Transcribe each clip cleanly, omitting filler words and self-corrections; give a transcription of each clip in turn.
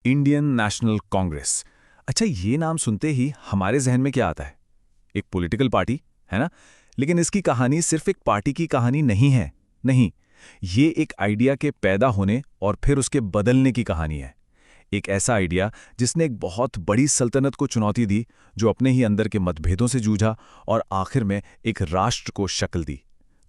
Indian national Congress. अच्छा, ये नाम सुनते ही हमारे जहन में क्या आता है? एक पॉलिटिकल पार्टी, है ना? लेकिन इसकी कहानी सिर्फ एक पार्टी की कहानी नहीं है। नहीं, ये एक आइडिया के पैदा होने और फिर उसके बदलने की कहानी है। एक ऐसा आइडिया जिसने एक बहुत बड़ी सल्तनत को चुनौती दी, जो अपने ही अंदर के मतभेदों से जूझा और आखिर में एक राष्ट्र को शक्ल दी।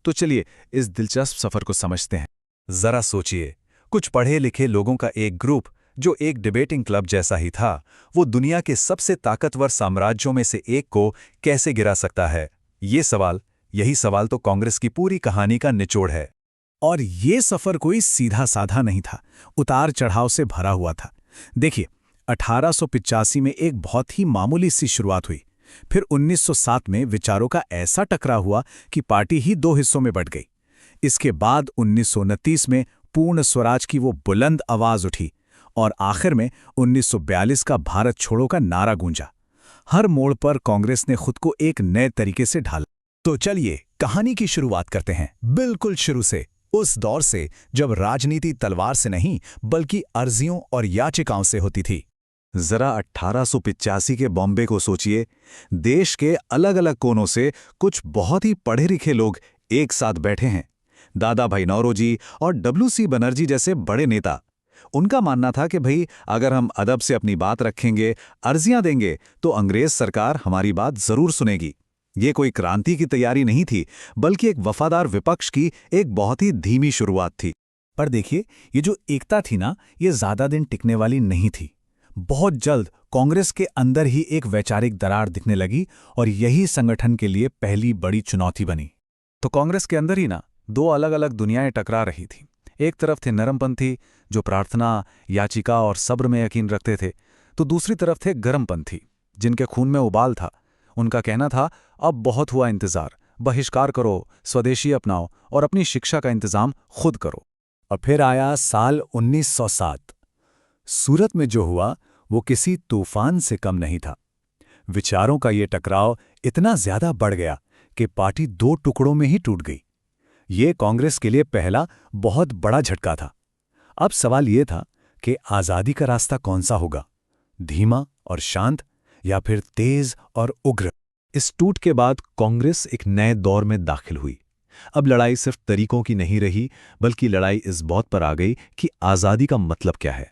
तो चलिए इस दिलचस्प सफर को समझते हैं। जरा सोचिए, कुछ पढ़े लिखे लोगों का एक ग्रुप जो एक डिबेटिंग क्लब जैसा ही था, वो दुनिया के सबसे ताकतवर साम्राज्यों में से एक को कैसे गिरा सकता है? यही सवाल तो कांग्रेस की पूरी कहानी का निचोड़ है। और ये सफर कोई सीधा साधा नहीं था, उतार चढ़ाव से भरा हुआ था। देखिए, 1885 में एक बहुत ही मामूली सी शुरुआत हुई। फिर 1907 में विचारों का ऐसा टकराव हुआ कि पार्टी ही दो हिस्सों में बंट गई। इसके बाद 1929 में पूर्ण स्वराज की वो बुलंद आवाज उठी और आखिर में 1942 का भारत छोड़ो का नारा गूंजा। हर मोड़ पर कांग्रेस ने खुद को एक नए तरीके से ढाला। तो चलिए कहानी की शुरुआत करते हैं, बिल्कुल शुरू से, उस दौर से जब राजनीति तलवार से नहीं बल्कि अर्जियों और याचिकाओं से होती थी। जरा 1885 के बॉम्बे को सोचिए। देश के अलग अलग कोनों से कुछ बहुत ही पढ़े लिखे लोग एक साथ बैठे हैं। दादा भाई नौरोजी और WC बनर्जी जैसे बड़े नेता। उनका मानना था कि भाई, अगर हम अदब से अपनी बात रखेंगे, अर्जियां देंगे, तो अंग्रेज सरकार हमारी बात जरूर सुनेगी। ये कोई क्रांति की तैयारी नहीं थी, बल्कि एक वफादार विपक्ष की एक बहुत ही धीमी शुरुआत थी। पर देखिए, ये जो एकता थी ना, ये ज्यादा दिन टिकने वाली नहीं थी। बहुत जल्द कांग्रेस के अंदर ही एक वैचारिक दरार दिखने लगी और यही संगठन के लिए पहली बड़ी चुनौती बनी। तो कांग्रेस के अंदर ही ना दो अलग अलग दुनियाएं टकरा रही थी। एक तरफ थे नरमपंथी, जो प्रार्थना, याचिका और सब्र में यकीन रखते थे, तो दूसरी तरफ थे गरमपंथी, जिनके खून में उबाल था। उनका कहना था, अब बहुत हुआ इंतजार, बहिष्कार करो, स्वदेशी अपनाओ और अपनी शिक्षा का इंतजाम खुद करो। और फिर आया साल 1907। सूरत में जो हुआ वो किसी तूफान से कम नहीं था। विचारों का ये टकराव इतना ज्यादा बढ़ गया कि पार्टी दो टुकड़ों में ही टूट गई। ये कांग्रेस के लिए पहला बहुत बड़ा झटका था। अब सवाल ये था कि आजादी का रास्ता कौन सा होगा, धीमा और शांत या फिर तेज और उग्र। इस टूट के बाद कांग्रेस एक नए दौर में दाखिल हुई। अब लड़ाई सिर्फ तरीकों की नहीं रही, बल्कि लड़ाई इस बात पर आ गई कि आजादी का मतलब क्या है।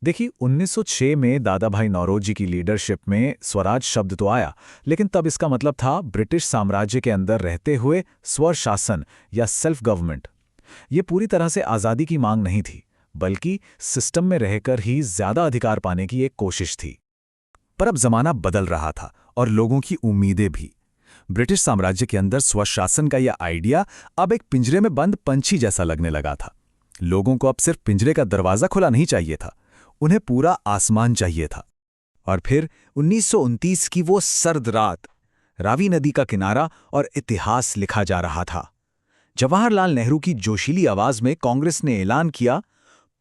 देखिए, 1906 में दादा भाई नौरोजी की लीडरशिप में स्वराज शब्द तो आया, लेकिन तब इसका मतलब था ब्रिटिश साम्राज्य के अंदर रहते हुए स्वशासन या सेल्फ गवर्नमेंट। ये पूरी तरह से आज़ादी की मांग नहीं थी, बल्कि सिस्टम में रहकर ही ज्यादा अधिकार पाने की एक कोशिश थी। पर अब जमाना बदल रहा था और लोगों की उम्मीदें भी। ब्रिटिश साम्राज्य के अंदर स्वशासन का यह आइडिया अब एक पिंजरे में बंद पंछी जैसा लगने लगा था। लोगों को अब सिर्फ पिंजरे का दरवाजा खुला नहीं चाहिए था, उन्हें पूरा आसमान चाहिए था। और फिर 1929 की वो सर्द रात, रावी नदी का किनारा और इतिहास लिखा जा रहा था। जवाहरलाल नेहरू की जोशीली आवाज में कांग्रेस ने ऐलान किया,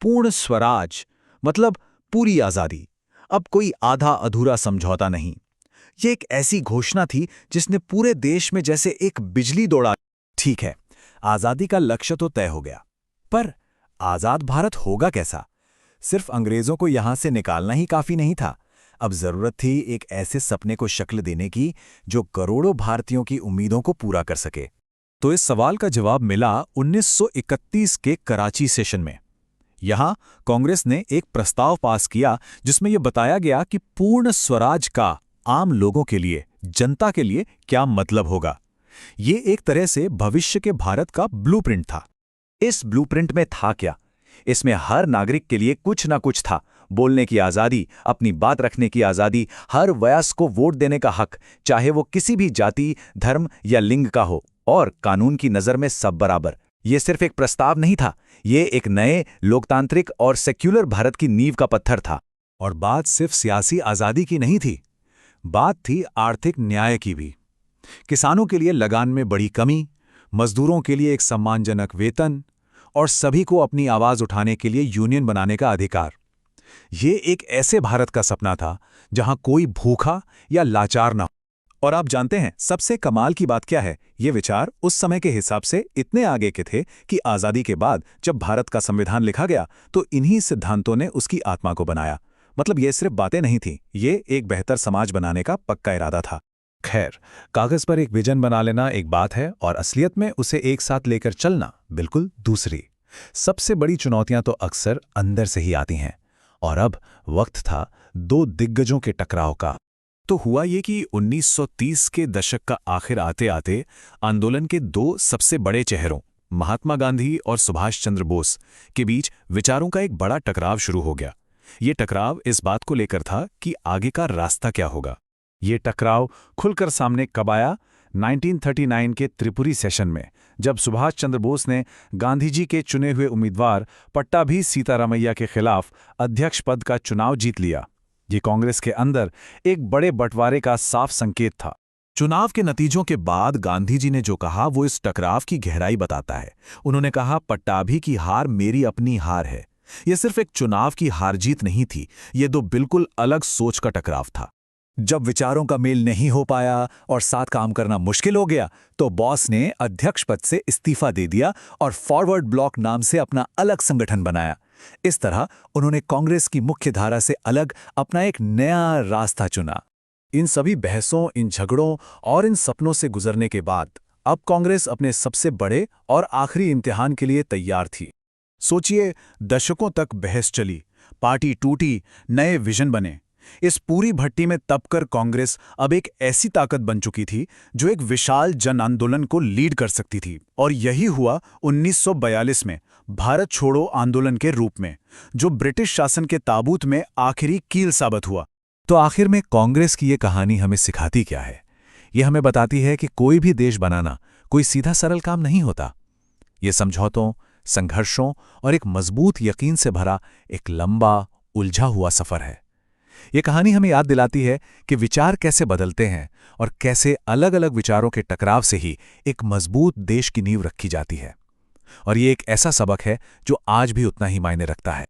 पूर्ण स्वराज, मतलब पूरी आजादी, अब कोई आधा अधूरा समझौता नहीं। ये एक ऐसी घोषणा थी जिसने पूरे देश में जैसे एक बिजली दौड़ा। ठीक है, आजादी का लक्ष्य तो तय हो गया, पर आजाद भारत होगा कैसा? सिर्फ अंग्रेजों को यहां से निकालना ही काफी नहीं था। अब जरूरत थी एक ऐसे सपने को शक्ल देने की जो करोड़ों भारतीयों की उम्मीदों को पूरा कर सके। तो इस सवाल का जवाब मिला 1931 के कराची सेशन में। यहां कांग्रेस ने एक प्रस्ताव पास किया जिसमें यह बताया गया कि पूर्ण स्वराज का आम लोगों के लिए, जनता के लिए क्या मतलब होगा। ये एक तरह से भविष्य के भारत का ब्लूप्रिंट था। इस ब्लूप्रिंट में था क्या? इसमें हर नागरिक के लिए कुछ ना कुछ था। बोलने की आज़ादी, अपनी बात रखने की आज़ादी, हर वयस्क को वोट देने का हक, चाहे वो किसी भी जाति, धर्म या लिंग का हो, और कानून की नज़र में सब बराबर। ये सिर्फ एक प्रस्ताव नहीं था, ये एक नए लोकतांत्रिक और सेक्युलर भारत की नींव का पत्थर था। और बात सिर्फ सियासी आज़ादी की नहीं थी, बात थी आर्थिक न्याय की भी। किसानों के लिए लगान में बड़ी कमी, मजदूरों के लिए एक सम्मानजनक वेतन और सभी को अपनी आवाज उठाने के लिए यूनियन बनाने का अधिकार। ये एक ऐसे भारत का सपना था जहां कोई भूखा या लाचार न हो। और आप जानते हैं सबसे कमाल की बात क्या है? ये विचार उस समय के हिसाब से इतने आगे के थे कि आज़ादी के बाद जब भारत का संविधान लिखा गया तो इन्हीं सिद्धांतों ने उसकी आत्मा को बनाया। मतलब ये सिर्फ बातें नहीं थीं, ये एक बेहतर समाज बनाने का पक्का इरादा था। खैर, कागज पर एक विजन बना लेना एक बात है और असलियत में उसे एक साथ लेकर चलना बिल्कुल दूसरी। सबसे बड़ी चुनौतियां तो अक्सर अंदर से ही आती हैं। और अब वक्त था दो दिग्गजों के टकराव का। तो हुआ ये कि 1930 के दशक का आखिर आते आते आंदोलन के दो सबसे बड़े चेहरों, महात्मा गांधी और सुभाष चंद्र बोस, के बीच विचारों का एक बड़ा टकराव शुरू हो गया। ये टकराव इस बात को लेकर था कि आगे का रास्ता क्या होगा। ये टकराव खुलकर सामने कब आया? 1939 के त्रिपुरी सेशन में, जब सुभाष चंद्र बोस ने गांधी जी के चुने हुए उम्मीदवार पट्टाभी सीतारामैया के खिलाफ अध्यक्ष पद का चुनाव जीत लिया। ये कांग्रेस के अंदर एक बड़े बंटवारे का साफ संकेत था। चुनाव के नतीजों के बाद गांधी जी ने जो कहा वो इस टकराव की गहराई बताता है। उन्होंने कहा, पट्टाभी की हार मेरी अपनी हार है। यह सिर्फ एक चुनाव की हार जीत नहीं थी, ये दो बिल्कुल अलग सोच का टकराव था। जब विचारों का मेल नहीं हो पाया और साथ काम करना मुश्किल हो गया, तो बॉस ने अध्यक्ष पद से इस्तीफा दे दिया और फॉरवर्ड ब्लॉक नाम से अपना अलग संगठन बनाया। इस तरह उन्होंने कांग्रेस की मुख्य धारा से अलग अपना एक नया रास्ता चुना। इन सभी बहसों, इन झगड़ों और इन सपनों से गुजरने के बाद अब कांग्रेस अपने सबसे बड़े और आखिरी इम्तिहान के लिए तैयार थी। सोचिए, दशकों तक बहस चली, पार्टी टूटी, नए विजन बने। इस पूरी भट्टी में तपकर कांग्रेस अब एक ऐसी ताकत बन चुकी थी जो एक विशाल जन आंदोलन को लीड कर सकती थी। और यही हुआ 1942 में भारत छोड़ो आंदोलन के रूप में, जो ब्रिटिश शासन के ताबूत में आखिरी कील साबित हुआ। तो आखिर में कांग्रेस की ये कहानी हमें सिखाती क्या है? ये हमें बताती है कि कोई भी देश बनाना कोई सीधा सरल काम नहीं होता। ये समझौतों, संघर्षों और एक मजबूत यकीन से भरा एक लंबा, उलझा हुआ सफर है। ये कहानी हमें याद दिलाती है कि विचार कैसे बदलते हैं और कैसे अलग अलग विचारों के टकराव से ही एक मजबूत देश की नींव रखी जाती है। और ये एक ऐसा सबक है जो आज भी उतना ही मायने रखता है।